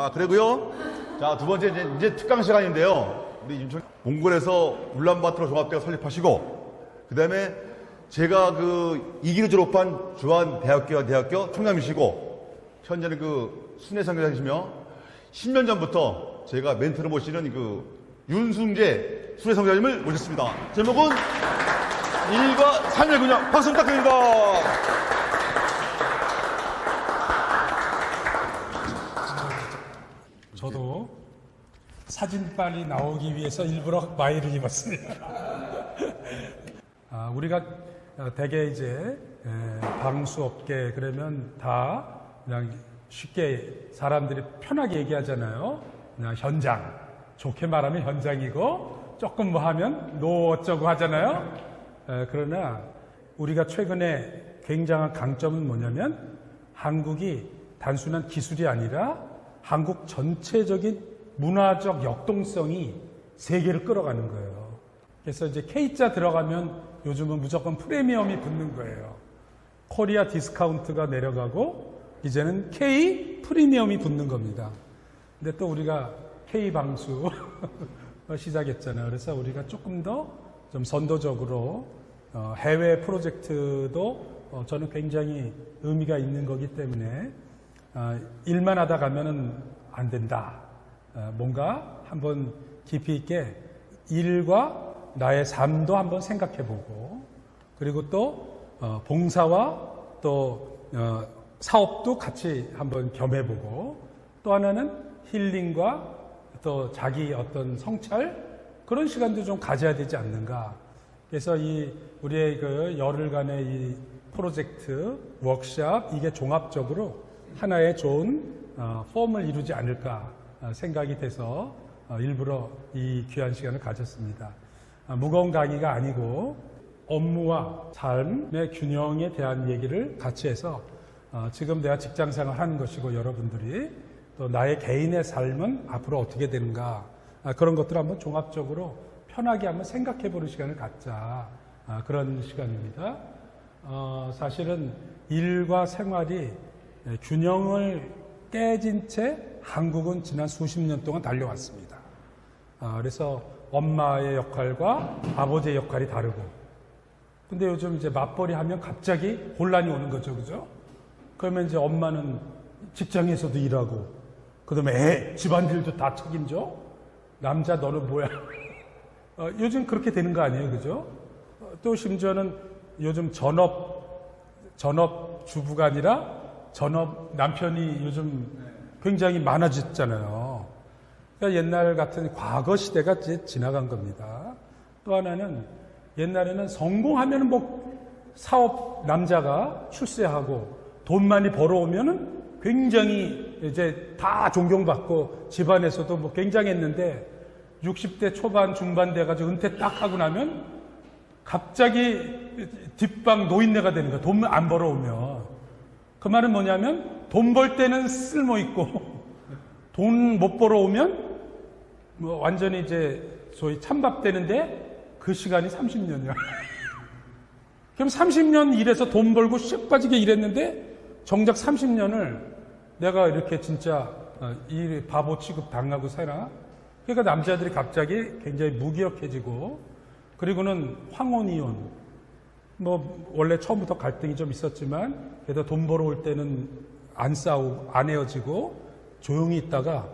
자, 그리고요. 자, 두 번째 이제 특강 시간인데요. 우리 임청 몽골에서 울란바토르 종합대학 설립하시고, 그 다음에 제가 그 2기를 졸업한 주한대학교 총장이시고, 현재는 그 순회선교사이시며, 10년 전부터 제가 멘토로 모시는 그 윤승재 순회선교사님을 모셨습니다. 제목은 일과 삶의 균형. 박수 부탁드립니다. 저도 사진 빨리 나오기 위해서 일부러 마이를 입었습니다. 우리가 대개 이제 방수업계 그러면 다 그냥 쉽게 사람들이 편하게 얘기하잖아요. 그냥 현장, 좋게 말하면 현장이고 조금 뭐 하면 노 어쩌고 하잖아요. 그러나 우리가 최근에 굉장한 강점은 뭐냐면 한국이 단순한 기술이 아니라 한국 전체적인 문화적 역동성이 세계를 끌어가는 거예요. 그래서 이제 K자 들어가면 요즘은 무조건 프리미엄이 붙는 거예요. 코리아 디스카운트가 내려가고 이제는 K 프리미엄이 붙는 겁니다. 근데 또 우리가 K 방수 시작했잖아요. 그래서 우리가 조금 더 좀 선도적으로 해외 프로젝트도 저는 굉장히 의미가 있는 거기 때문에 일만 하다 가면은 안 된다. 뭔가 한번 깊이 있게 일과 나의 삶도 한번 생각해 보고, 그리고 또 봉사와 또 사업도 같이 한번 겸해 보고, 또 하나는 힐링과 또 자기 어떤 성찰 그런 시간도 좀 가져야 되지 않는가. 그래서 우리의 그 열흘간의 이 프로젝트 워크샵 이게 종합적으로 하나의 좋은 폼을 이루지 않을까 생각이 돼서 일부러 이 귀한 시간을 가졌습니다. 무거운 강의가 아니고 업무와 삶의 균형에 대한 얘기를 같이 해서 지금 내가 직장생활 하는 것이고 여러분들이 또 나의 개인의 삶은 앞으로 어떻게 되는가 그런 것들을 한번 종합적으로 편하게 한번 생각해 보는 시간을 갖자 그런 시간입니다. 사실은 일과 생활이 균형을 깨진 채 한국은 지난 수십 년 동안 달려왔습니다. 그래서 엄마의 역할과 아버지의 역할이 다르고, 근데 요즘 이제 맞벌이 하면 갑자기 혼란이 오는 거죠, 그죠? 그러면 이제 엄마는 직장에서도 일하고, 그 다음에 집안일도 다 책임져? 남자 너는 뭐야? 요즘 그렇게 되는 거 아니에요, 그죠? 또 심지어는 요즘 전업 주부가 아니라 전업 남편이 요즘 굉장히 많아졌잖아요. 그러니까 옛날 같은 과거 시대가 이제 지나간 겁니다. 또 하나는 옛날에는 성공하면 뭐 사업 남자가 출세하고 돈 많이 벌어오면은 굉장히 이제 다 존경받고 집안에서도 뭐 굉장했는데 60대 초반 중반 돼가지고 은퇴 딱 하고 나면 갑자기 뒷방 노인네가 되는 거야. 돈 안 벌어오면. 그 말은 뭐냐면 돈 벌 때는 쓸모 있고 돈 못 벌어오면 뭐 완전히 이제 소위 찬밥 되는데 그 시간이 30년이야. 그럼 30년 일해서 돈 벌고 씩 빠지게 일했는데 정작 30년을 내가 이렇게 진짜 이 바보 취급 당하고 살아. 그러니까 남자들이 갑자기 굉장히 무기력해지고, 그리고는 황혼이혼. 뭐 원래 처음부터 갈등이 좀 있었지만 그래도 돈 벌어올 때는 안 싸우고 안 헤어지고 조용히 있다가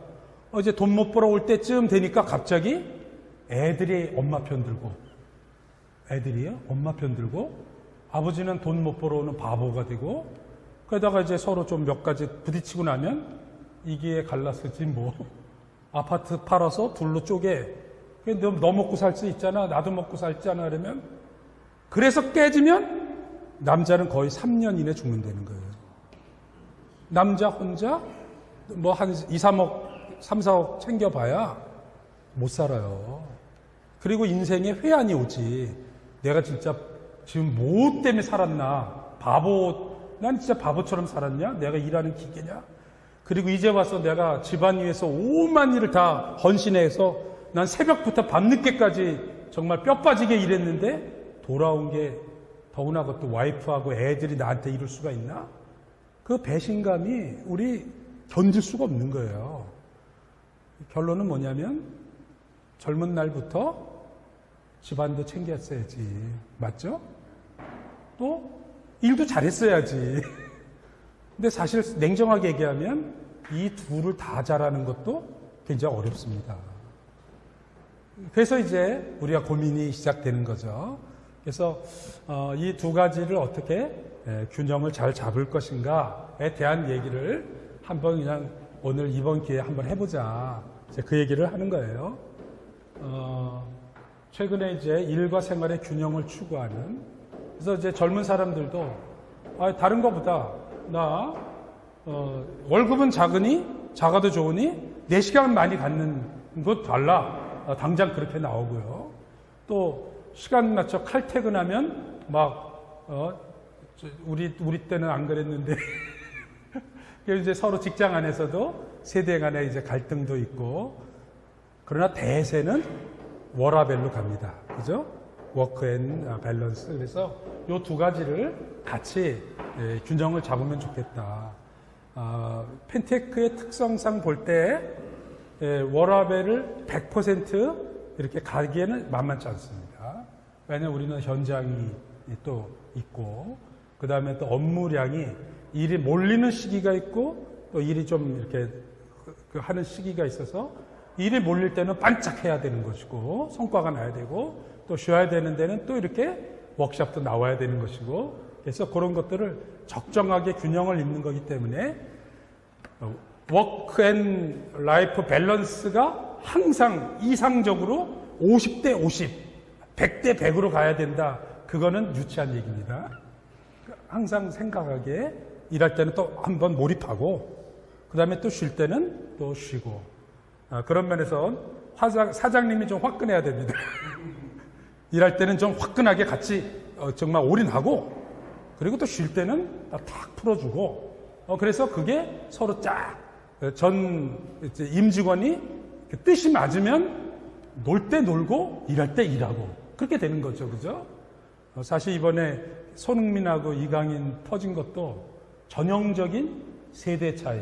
이제 돈 못 벌어올 때쯤 되니까 갑자기 애들이 엄마 편 들고, 애들이요? 엄마 편 들고, 아버지는 돈 못 벌어오는 바보가 되고, 그러다가 이제 서로 좀 몇 가지 부딪히고 나면 이기에 갈라서지 뭐. 아파트 팔아서 둘로 쪼개. 너 먹고 살 수 있잖아. 나도 먹고 살잖아. 그러면. 그래서 깨지면 남자는 거의 3년 이내 죽는다는 거예요. 남자 혼자 뭐 한 2, 3억, 3, 4억 챙겨봐야 못 살아요. 그리고 인생에 회한이 오지. 내가 진짜 지금 뭐 때문에 살았나. 난 진짜 바보처럼 살았냐? 내가 일하는 기계냐? 그리고 이제 와서 내가 집안 위해서 오만 일을 다 헌신해서 난 새벽부터 밤늦게까지 정말 뼈 빠지게 일했는데 돌아온 게 더구나 그것도 와이프하고 애들이 나한테 이럴 수가 있나? 그 배신감이 우리 견딜 수가 없는 거예요. 결론은 뭐냐면 젊은 날부터 집안도 챙겼어야지. 맞죠? 또 일도 잘했어야지. 근데 사실 냉정하게 얘기하면 이 둘을 다 잘하는 것도 굉장히 어렵습니다. 그래서 이제 우리가 고민이 시작되는 거죠. 그래서 이 두 가지를 어떻게 균형을 잘 잡을 것인가에 대한 얘기를 한번 그냥 오늘 이번 기회에 한번 해보자. 이제 그 얘기를 하는 거예요. 최근에 이제 일과 생활의 균형을 추구하는, 그래서 이제 젊은 사람들도 다른 거보다 나 월급은 작아도 좋으니 4시간 많이 갖는 것 달라. 당장 그렇게 나오고요. 또 시간 맞춰 칼퇴근하면 막 우리 때는 안 그랬는데 이제 서로 직장 안에서도 세대 간에 이제 갈등도 있고, 그러나 대세는 워라밸로 갑니다. 그죠? 워크 앤 밸런스. 그래서 이 두 가지를 같이 균형을 잡으면 좋겠다. 펜테크의 특성상 볼 때 워라밸을 100% 이렇게 가기에는 만만치 않습니다. 왜냐하면 우리는 현장이 또 있고, 그 다음에 또 업무량이 일이 몰리는 시기가 있고, 또 일이 좀 이렇게 하는 시기가 있어서 일이 몰릴 때는 반짝해야 되는 것이고, 성과가 나야 되고, 또 쉬어야 되는 데는 또 이렇게 워크숍도 나와야 되는 것이고, 그래서 그런 것들을 적정하게 균형을 잇는 거기 때문에 워크 앤 라이프 밸런스가 항상 이상적으로 50대 50, 100대 100으로 가야 된다. 그거는 유치한 얘기입니다. 항상 생각하게 일할 때는 또 한번 몰입하고, 그 다음에 또 쉴 때는 또 쉬고, 그런 면에서 사장님이 좀 화끈해야 됩니다. 일할 때는 좀 화끈하게 같이 정말 올인하고, 그리고 또 쉴 때는 탁 풀어주고, 그래서 그게 서로 전 임직원이 뜻이 맞으면 놀 때 놀고 일할 때 일하고 그렇게 되는 거죠. 그죠? 사실 이번에 손흥민하고 이강인 터진 것도 전형적인 세대 차이.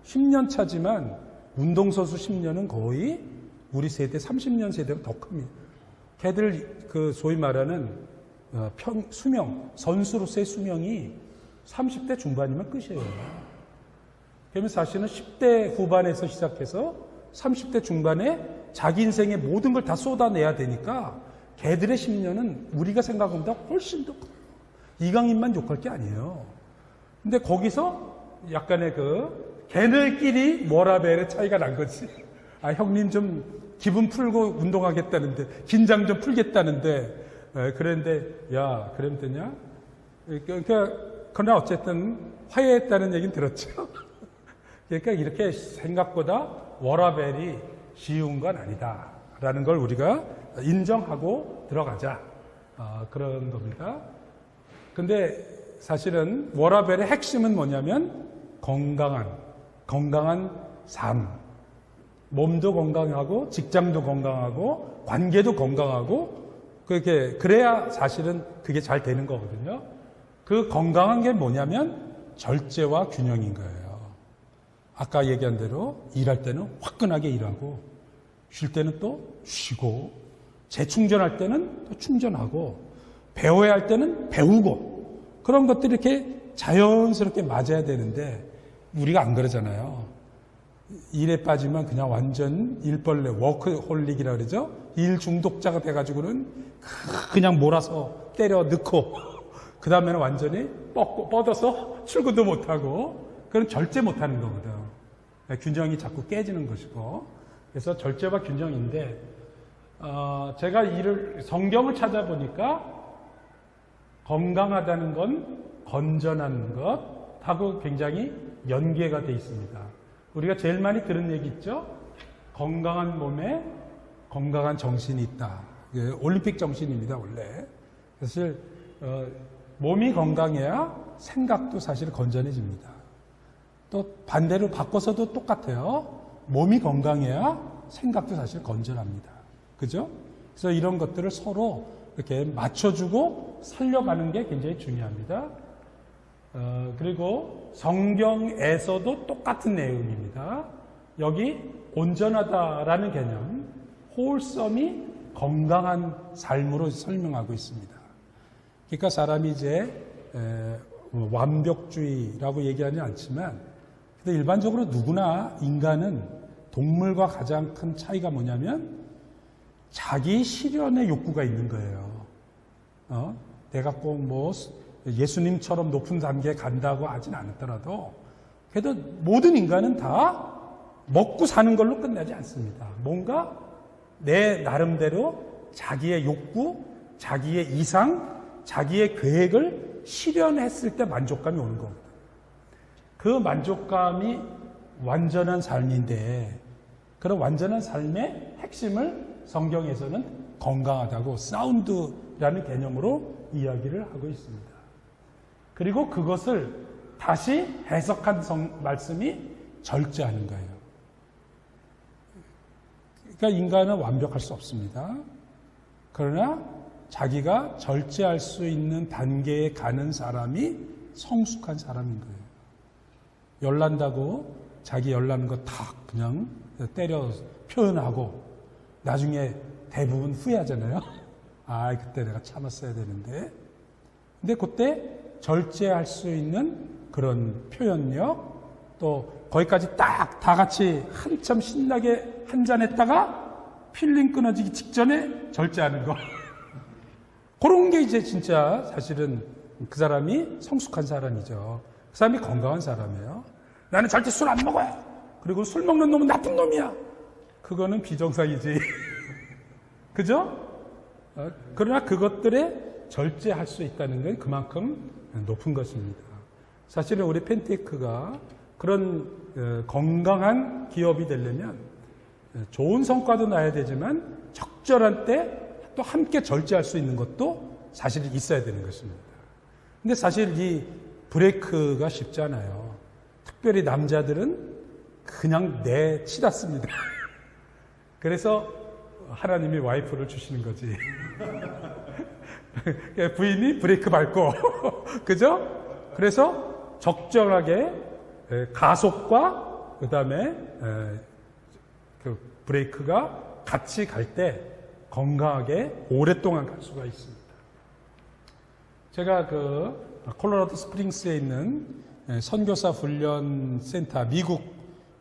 10년 차지만 운동선수 10년은 거의 우리 세대 30년 세대보다 더 큽니다. 걔들 소위 말하는 선수로서의 수명이 30대 중반이면 끝이에요. 그러면 사실은 10대 후반에서 시작해서 30대 중반에 자기 인생의 모든 걸 다 쏟아내야 되니까 걔들의 10년은 우리가 생각한 것보다 훨씬 더 커요. 이강인만 욕할 게 아니에요. 근데 거기서 약간의 걔네끼리 워라밸의 차이가 난 거지. 형님 좀 기분 풀고 운동하겠다는데, 긴장 좀 풀겠다는데, 그랬는데, 야, 그러면 되냐? 그러나 어쨌든 화해했다는 얘기는 들었죠. 그러니까 이렇게 생각보다 워라밸이 쉬운 건 아니다. 라는 걸 우리가 인정하고 들어가자. 그런 겁니다. 근데 사실은 워라밸의 핵심은 뭐냐면 건강한 삶. 몸도 건강하고 직장도 건강하고 관계도 건강하고 그래야 사실은 그게 잘 되는 거거든요. 그 건강한 게 뭐냐면 절제와 균형인 거예요. 아까 얘기한 대로 일할 때는 화끈하게 일하고 쉴 때는 또 쉬고 재충전할 때는 또 충전하고 배워야 할 때는 배우고 그런 것들이 이렇게 자연스럽게 맞아야 되는데 우리가 안 그러잖아요. 일에 빠지면 그냥 완전 일벌레, 워크홀릭이라 그러죠. 일 중독자가 돼가지고는 그냥 몰아서 때려 넣고 그 다음에는 완전히 뻗어서 출근도 못하고 그건 절제 못하는 거거든. 균형이 자꾸 깨지는 것이고 그래서 절제와 균형인데 제가 성경을 찾아보니까 건강하다는 건 건전한 것하고 굉장히 연계가 돼 있습니다. 우리가 제일 많이 들은 얘기 있죠? 건강한 몸에 건강한 정신이 있다. 올림픽 정신입니다, 원래. 사실 몸이 건강해야 생각도 사실 건전해집니다. 또 반대로 바꿔서도 똑같아요. 몸이 건강해야 생각도 사실 건전합니다. 그죠? 그래서 이런 것들을 서로 이렇게 맞춰주고 살려가는 게 굉장히 중요합니다. 그리고 성경에서도 똑같은 내용입니다. 여기 온전하다라는 개념, 홀썸이 건강한 삶으로 설명하고 있습니다. 그러니까 사람이 이제 완벽주의라고 얘기하지 않지만, 근데 일반적으로 누구나 인간은 동물과 가장 큰 차이가 뭐냐면 자기 실현의 욕구가 있는 거예요. 내가 꼭 뭐 예수님처럼 높은 단계에 간다고 하진 않았더라도 그래도 모든 인간은 다 먹고 사는 걸로 끝나지 않습니다. 뭔가 내 나름대로 자기의 욕구, 자기의 이상, 자기의 계획을 실현했을 때 만족감이 오는 겁니다. 그 만족감이 완전한 삶인데, 그런 완전한 삶의 핵심을 성경에서는 건강하다고 사운드라는 개념으로 이야기를 하고 있습니다. 그리고 그것을 다시 해석한 말씀이 절제하는 거예요. 그러니까 인간은 완벽할 수 없습니다. 그러나 자기가 절제할 수 있는 단계에 가는 사람이 성숙한 사람인 거예요. 열난다고 자기 열나는 거 다 그냥 때려 표현하고 나중에 대부분 후회하잖아요. 아, 그때 내가 참았어야 되는데. 근데 그때 절제할 수 있는 그런 표현력, 또 거기까지 딱 다 같이 한참 신나게 한잔했다가 필름 끊어지기 직전에 절제하는 거. 그런 게 이제 진짜 사실은 그 사람이 성숙한 사람이죠. 그 사람이 건강한 사람이에요. 나는 절대 술 안 먹어요. 그리고 술 먹는 놈은 나쁜 놈이야. 그거는 비정상이지. 그죠? 그러나 그것들에 절제할 수 있다는 건 그만큼 높은 것입니다. 사실은 우리 펜테이크가 그런 건강한 기업이 되려면 좋은 성과도 나야 되지만 적절한 때 또 함께 절제할 수 있는 것도 사실 있어야 되는 것입니다. 근데 사실 이 브레이크가 쉽지 않아요. 특별히 남자들은 그냥 내치닫습니다. 그래서 하나님이 와이프를 주시는 거지. 부인이 브레이크 밟고, 그죠? 그래서 적절하게 가속과 그 다음에 그 브레이크가 같이 갈 때 건강하게 오랫동안 갈 수가 있습니다. 제가 그 콜로라도 스프링스에 있는 선교사 훈련 센터, 미국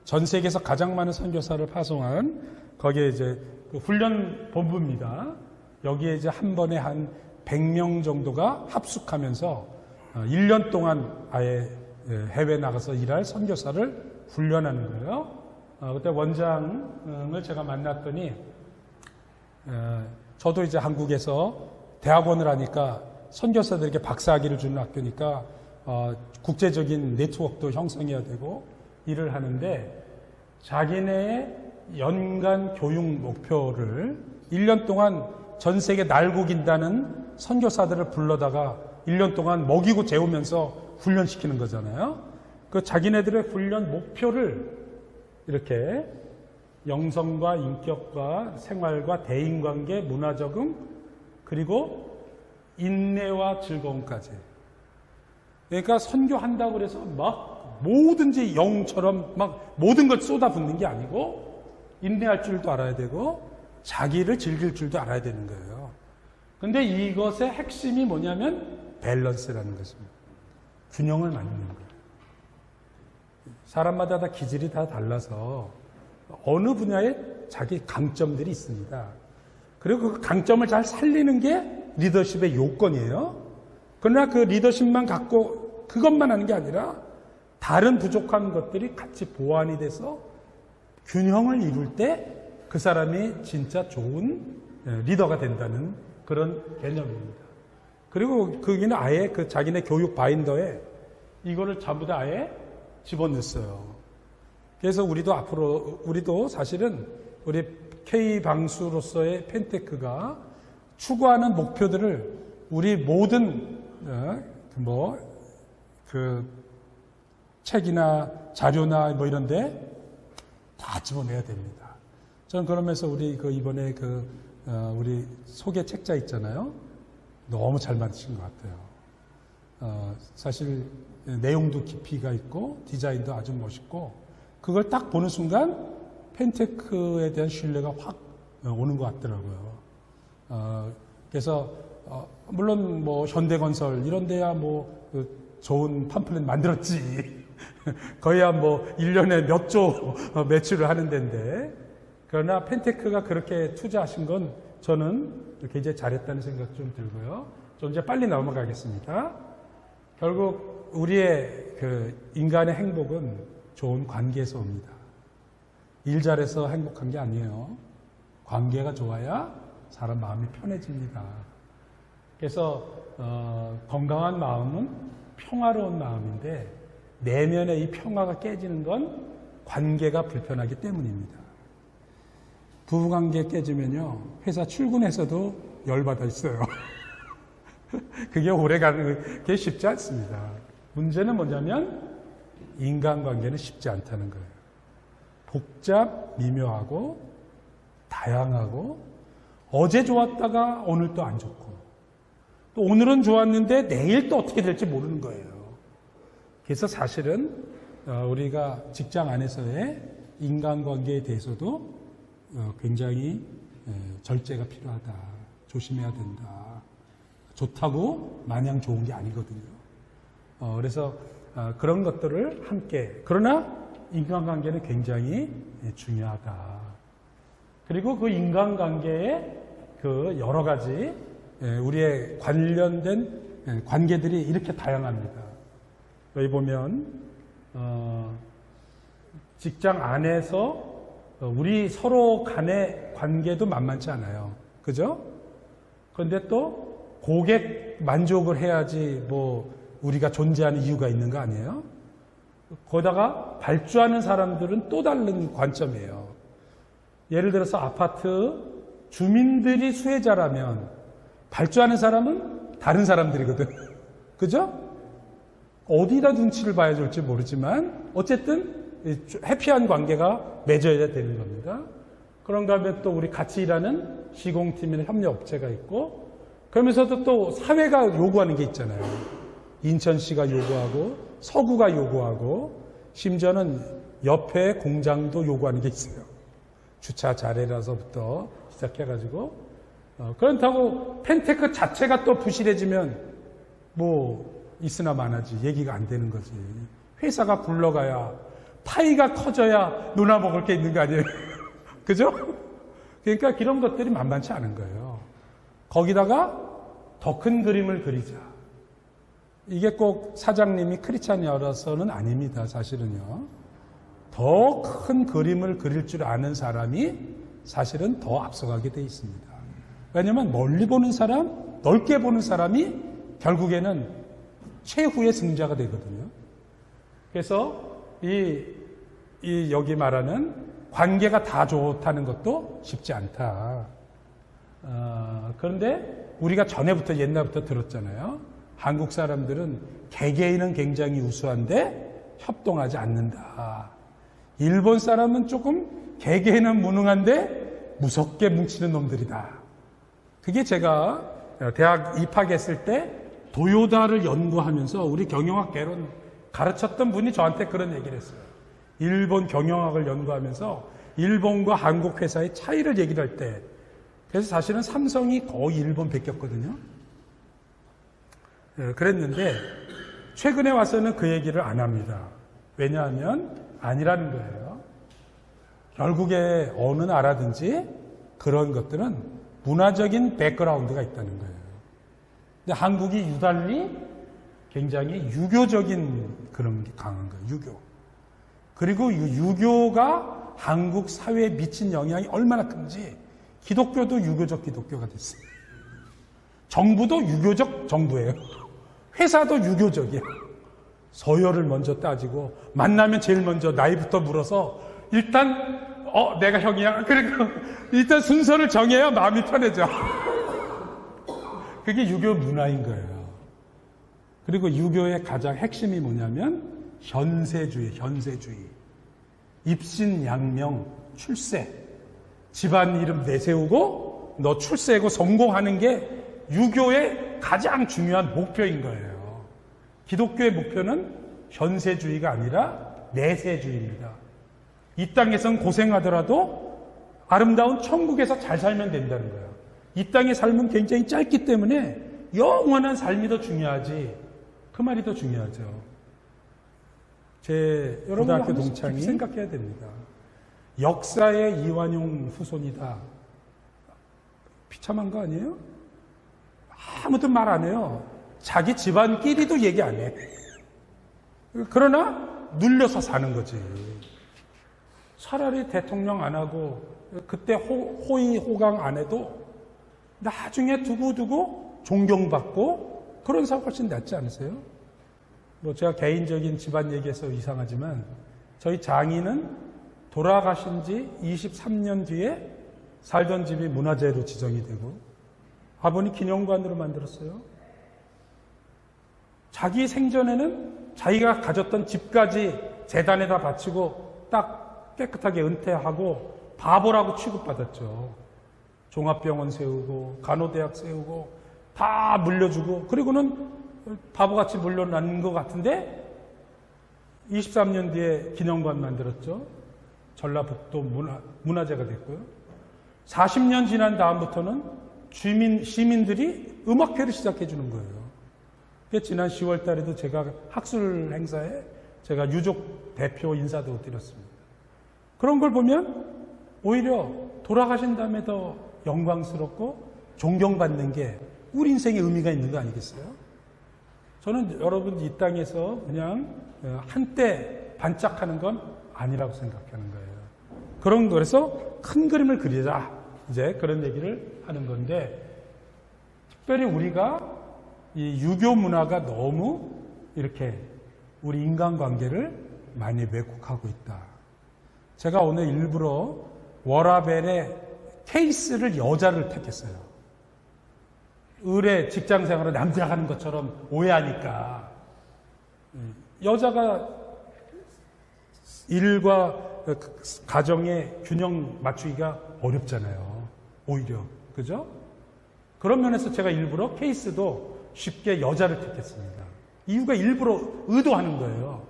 전 세계에서 가장 많은 선교사를 파송한 거기에 이제 그 훈련 본부입니다. 여기에 이제 한 번에 한 100명 정도가 합숙하면서 1년 동안 아예 해외 나가서 일할 선교사를 훈련하는 거예요. 그때 원장을 제가 만났더니 저도 이제 한국에서 대학원을 하니까 선교사들에게 박사학위를 주는 학교니까 국제적인 네트워크도 형성해야 되고 일을 하는데 자기네의 연간 교육 목표를 1년 동안 전 세계 날고긴다는 선교사들을 불러다가 1년 동안 먹이고 재우면서 훈련시키는 거잖아요. 그 자기네들의 훈련 목표를 이렇게 영성과 인격과 생활과 대인관계, 문화적응, 그리고 인내와 즐거움까지. 그러니까 선교한다고 그래서 막 뭐든지 영처럼 막 모든 걸 쏟아붓는 게 아니고 인내할 줄도 알아야 되고 자기를 즐길 줄도 알아야 되는 거예요. 근데 이것의 핵심이 뭐냐면 밸런스라는 것입니다. 균형을 맞는 거예요. 사람마다 다 기질이 다 달라서 어느 분야에 자기 강점들이 있습니다. 그리고 그 강점을 잘 살리는 게 리더십의 요건이에요. 그러나 그 리더십만 갖고 그것만 하는 게 아니라 다른 부족한 것들이 같이 보완이 돼서 균형을 이룰 때 그 사람이 진짜 좋은 리더가 된다는 그런 개념입니다. 그리고 거기는 아예 그 자기네 교육 바인더에 이거를 전부 다 아예 집어넣었어요. 그래서 우리도 사실은 우리 K방수로서의 펜테크가 추구하는 목표들을 우리 모든 그 책이나 자료나 뭐 이런데 다 집어내야 됩니다. 저는 그러면서 우리 이번에 우리 소개 책자 있잖아요. 너무 잘 만드신 것 같아요. 사실 내용도 깊이가 있고 디자인도 아주 멋있고 그걸 딱 보는 순간 펜테크에 대한 신뢰가 확 오는 것 같더라고요. 그래서 물론 뭐 현대건설 이런 데야 뭐 좋은 팜플렛 만들었지. 거의야 뭐 1년에 몇 조 매출을 하는 데인데, 그러나 펜테크가 그렇게 투자하신 건 저는 굉장히 잘했다는 생각 좀 들고요. 좀 이제 빨리 넘어가겠습니다. 결국 우리의 그 인간의 행복은 좋은 관계에서 옵니다. 일 잘해서 행복한 게 아니에요. 관계가 좋아야 사람 마음이 편해집니다. 그래서 건강한 마음은 평화로운 마음인데, 내면의 이 평화가 깨지는 건 관계가 불편하기 때문입니다. 부부관계 깨지면요, 회사 출근해서도 열받아 있어요. 그게 오래가는 게 쉽지 않습니다. 문제는 뭐냐면 인간관계는 쉽지 않다는 거예요. 복잡, 미묘하고 다양하고, 어제 좋았다가 오늘 또 안 좋고, 또 오늘은 좋았는데 내일 또 어떻게 될지 모르는 거예요. 그래서 사실은 우리가 직장 안에서의 인간관계에 대해서도 굉장히 절제가 필요하다. 조심해야 된다. 좋다고 마냥 좋은 게 아니거든요. 그래서 그런 것들을 함께, 그러나 인간관계는 굉장히 중요하다. 그리고 그 인간관계에 그 여러 가지 우리의 관련된 관계들이 이렇게 다양합니다. 여기 보면 직장 안에서 우리 서로 간의 관계도 만만치 않아요. 그죠? 그런데 또 고객 만족을 해야지 뭐 우리가 존재하는 이유가 있는 거 아니에요? 거기다가 발주하는 사람들은 또 다른 관점이에요. 예를 들어서 아파트 주민들이 수혜자라면 발주하는 사람은 다른 사람들이거든. 그죠? 어디다 눈치를 봐야 좋을지 모르지만 어쨌든 해피한 관계가 맺어야 되는 겁니다. 그런가 하면 또 우리 같이 일하는 시공팀이나 협력업체가 있고, 그러면서도 또 사회가 요구하는 게 있잖아요. 인천시가 요구하고 서구가 요구하고 심지어는 옆에 공장도 요구하는 게 있어요. 주차 잘해라서부터 시작해가지고 그렇다고 펜테크 자체가 또 부실해지면 뭐 있으나 마나지 얘기가 안 되는 거지. 회사가 굴러가야, 파이가 커져야 누나 먹을 게 있는 거 아니에요? 그죠? 그러니까 이런 것들이 만만치 않은 거예요. 거기다가 더 큰 그림을 그리자. 이게 꼭 사장님이 크리스찬이어서는 아닙니다. 사실은요. 더 큰 그림을 그릴 줄 아는 사람이 사실은 더 앞서가게 돼 있습니다. 왜냐하면 멀리 보는 사람, 넓게 보는 사람이 결국에는 최후의 승자가 되거든요. 그래서 여기 말하는 관계가 다 좋다는 것도 쉽지 않다. 그런데 우리가 전에부터 옛날부터 들었잖아요. 한국 사람들은 개개인은 굉장히 우수한데 협동하지 않는다. 일본 사람은 조금 개개인은 무능한데 무섭게 뭉치는 놈들이다. 그게 제가 대학 입학했을 때 도요다를 연구하면서 우리 경영학 개론 가르쳤던 분이 저한테 그런 얘기를 했어요. 일본 경영학을 연구하면서 일본과 한국 회사의 차이를 얘기를 할 때, 그래서 사실은 삼성이 거의 일본 베꼈거든요. 그랬는데 최근에 와서는 그 얘기를 안 합니다. 왜냐하면 아니라는 거예요. 결국에 어느 나라든지 그런 것들은 문화적인 백그라운드가 있다는 거예요. 근데 한국이 유달리 굉장히 유교적인 그런 게 강한 거예요. 유교. 그리고 유교가 한국 사회에 미친 영향이 얼마나 큰지, 기독교도 유교적 기독교가 됐어요. 정부도 유교적 정부예요. 회사도 유교적이에요. 서열을 먼저 따지고 만나면 제일 먼저 나이부터 물어서 일단 내가 형이야. 그리고 일단 순서를 정해야 마음이 편해져. 그게 유교 문화인 거예요. 그리고 유교의 가장 핵심이 뭐냐면 현세주의. 입신양명, 출세. 집안 이름 내세우고 너 출세하고 성공하는 게 유교의 가장 중요한 목표인 거예요. 기독교의 목표는 현세주의가 아니라 내세주의입니다. 이 땅에선 고생하더라도 아름다운 천국에서 잘 살면 된다는 거예요. 이 땅의 삶은 굉장히 짧기 때문에 영원한 삶이 더 중요하지. 그 말이 더 중요하죠. 제 고등학교 동창이 생각해야 됩니다. 역사의 이완용 후손이다. 비참한 거 아니에요? 아무도 말 안 해요. 자기 집안끼리도 얘기 안 해. 그러나 눌려서 사는 거지. 차라리 대통령 안 하고 그때 호의 호강 안 해도 나중에 두고두고 존경받고 그런 사람 훨씬 낫지 않으세요? 뭐 제가 개인적인 집안 얘기해서 이상하지만 저희 장인은 돌아가신 지 23년 뒤에 살던 집이 문화재로 지정이 되고 아버님 기념관으로 만들었어요. 자기 생전에는 자기가 가졌던 집까지 재단에다 바치고 딱 깨끗하게 은퇴하고 바보라고 취급받았죠. 종합병원 세우고 간호대학 세우고 다 물려주고 그리고는 바보같이 물러난 것 같은데 23년 뒤에 기념관 만들었죠. 전라북도 문화재가 됐고요. 40년 지난 다음부터는 시민들이 음악회를 시작해 주는 거예요. 지난 10월 달에도 제가 학술 행사에 제가 유족 대표 인사도 드렸습니다. 그런 걸 보면 오히려 돌아가신 다음에 더 영광스럽고 존경받는 게 우리 인생에 의미가 있는 거 아니겠어요? 저는 여러분 이 땅에서 그냥 한때 반짝하는 건 아니라고 생각하는 거예요. 그래서 큰 그림을 그리자. 이제 그런 얘기를 하는 건데 특별히 우리가 이 유교 문화가 너무 이렇게 우리 인간관계를 많이 왜곡하고 있다. 제가 오늘 일부러 워라벨의 케이스를 여자를 택했어요. 의뢰 직장생활을 남자가 하는 것처럼 오해하니까 여자가 일과 가정의 균형 맞추기가 어렵잖아요. 오히려 그죠? 그런 면에서 제가 일부러 케이스도 쉽게 여자를 택했습니다. 이유가 일부러 의도하는 거예요.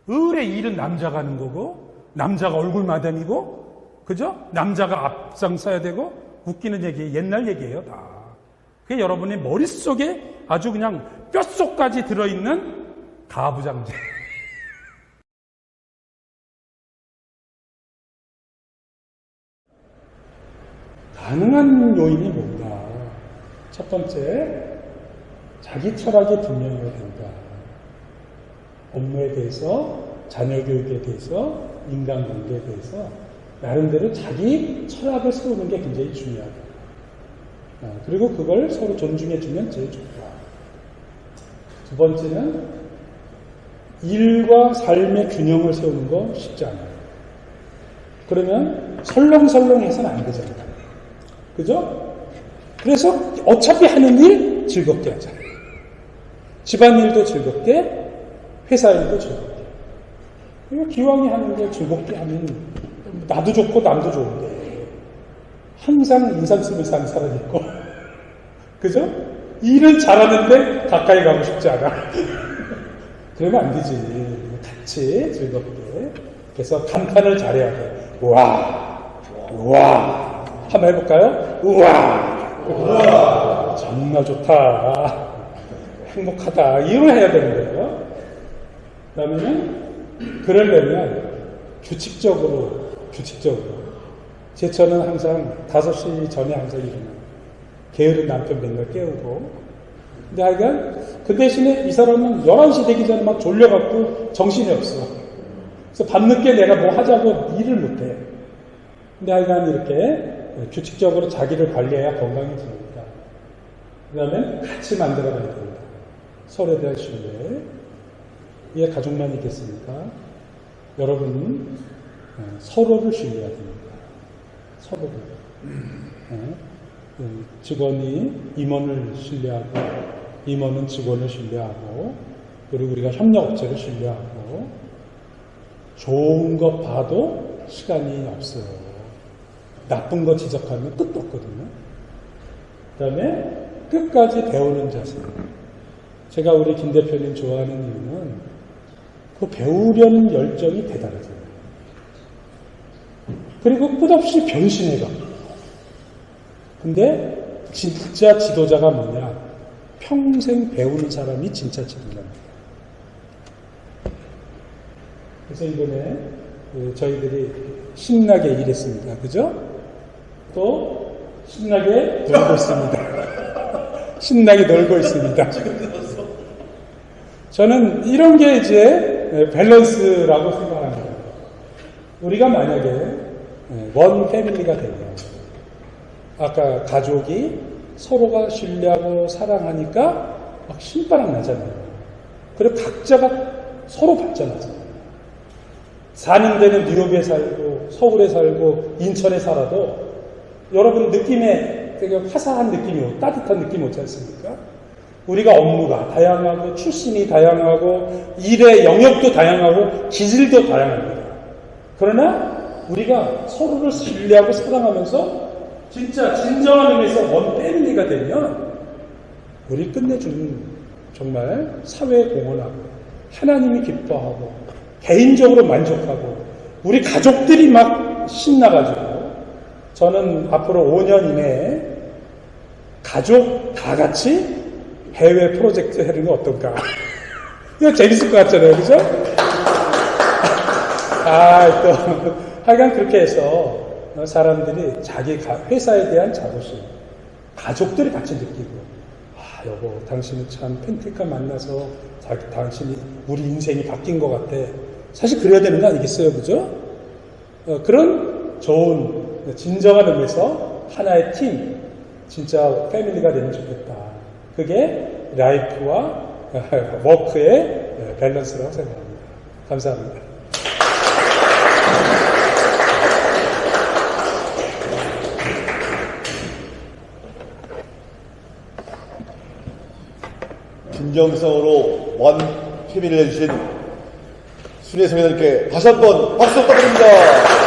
을의 일은 남자가 하는 거고 남자가 얼굴 마담이고 그죠? 남자가 앞장서야 되고 웃기는 얘기 옛날 얘기예요 다. 그게 여러분의 머릿속에 아주 그냥 뼛속까지 들어있는 가부장제. 가능한 요인이 뭔가? 첫 번째, 자기 철학이 분명해야 된다. 업무에 대해서, 자녀 교육에 대해서, 인간관계에 대해서 나름대로 자기 철학을 세우는 게 굉장히 중요하다. 그리고 그걸 서로 존중해주면 제일 좋다. 두 번째는 일과 삶의 균형을 세우는 거 쉽지 않아요. 그러면 설렁설렁해서는 안 되잖아요. 그죠? 그래서 어차피 하는 일 즐겁게 하잖아요. 집안일도 즐겁게, 회사 일도 즐겁게. 그리고 기왕이 하는 걸 즐겁게 하면 나도 좋고 남도 좋은데 항상 인상 쓰면서 하는 사람이 있고 그죠? 일은 잘하는데 가까이 가고 싶지 않아. 그러면 안 되지. 같이 즐겁게. 그래서 감탄을 잘해야 돼. 우와, 우와. 한번 해볼까요? 우와, 우와. 정말 좋다. 행복하다. 이걸 해야 되는 거예요. 그 다음에는 그러려면 규칙적으로 제처는 항상 5시 전에 항상 일어나요. 게으른 남편 맨날 깨우고. 근데 하여간 그 대신에 이 사람은 11시 되기 전에 막 졸려갖고 정신이 없어. 그래서 밤늦게 내가 뭐 하자고 일을 못해. 근데 하여간 이렇게 규칙적으로 자기를 관리해야 건강해집니다. 그 다음에 같이 만들어가야 됩니다. 서로에 대한 신뢰. 이게 가족만 있겠습니까? 여러분은 서로를 신뢰해야 됩니다. 서로를. 직원이 임원을 신뢰하고, 임원은 직원을 신뢰하고, 그리고 우리가 협력업체를 신뢰하고, 좋은 것 봐도 시간이 없어요. 나쁜 거 지적하면 끝도 없거든요. 그 다음에 끝까지 배우는 자세. 제가 우리 김 대표님 좋아하는 이유는 그 배우려는 열정이 대단하잖아요. 그리고 끝없이 변신해가. 근데 진짜 지도자가 뭐냐? 평생 배우는 사람이 진짜 지도자입니다. 그래서 이번에 저희들이 신나게 일했습니다. 그죠? 또 신나게 놀고 있습니다. 신나게 놀고 있습니다. 저는 이런 게 이제 밸런스라고 생각합니다. 우리가 만약에 원 패밀리가 되면 아까 가족이 서로가 신뢰하고 사랑하니까 막 신바람 나잖아요. 그리고 각자가 서로 발전하잖아요. 사는 데는 뉴욕에 살고 서울에 살고 인천에 살아도 여러분 느낌에 되게 화사한 느낌이 따뜻한 느낌이 오지 않습니까? 우리가 업무가 다양하고 출신이 다양하고 일의 영역도 다양하고 기질도 다양합니다. 그러나 우리가 서로를 신뢰하고 사랑하면서 진짜 진정한 의미에서 원 패밀리가 되면 우리 끝내주는 정말 사회에 공헌하고 하나님이 기뻐하고 개인적으로 만족하고 우리 가족들이 막 신나가지고 저는 앞으로 5년 이내에 가족 다 같이 해외 프로젝트 해는 건 어떨까? 이거 재밌을 것 같잖아요. 그죠? 또 하여간 그렇게 해서 사람들이 자기 회사에 대한 자부심, 가족들이 같이 느끼고 여보 당신은 참 펜테카 만나서 당신이 우리 인생이 바뀐 것 같아. 사실 그래야 되는 거 아니겠어요? 그죠? 그런 좋은 진정한 의미에서 하나의 팀, 진짜 패밀리가 되면 좋겠다. 그게 라이프와 워크의 밸런스라고 생각합니다. 감사합니다. 진정성으로 원 패밀리를 해주신 순회 성회장님께 다시 한번 박수 부탁드립니다.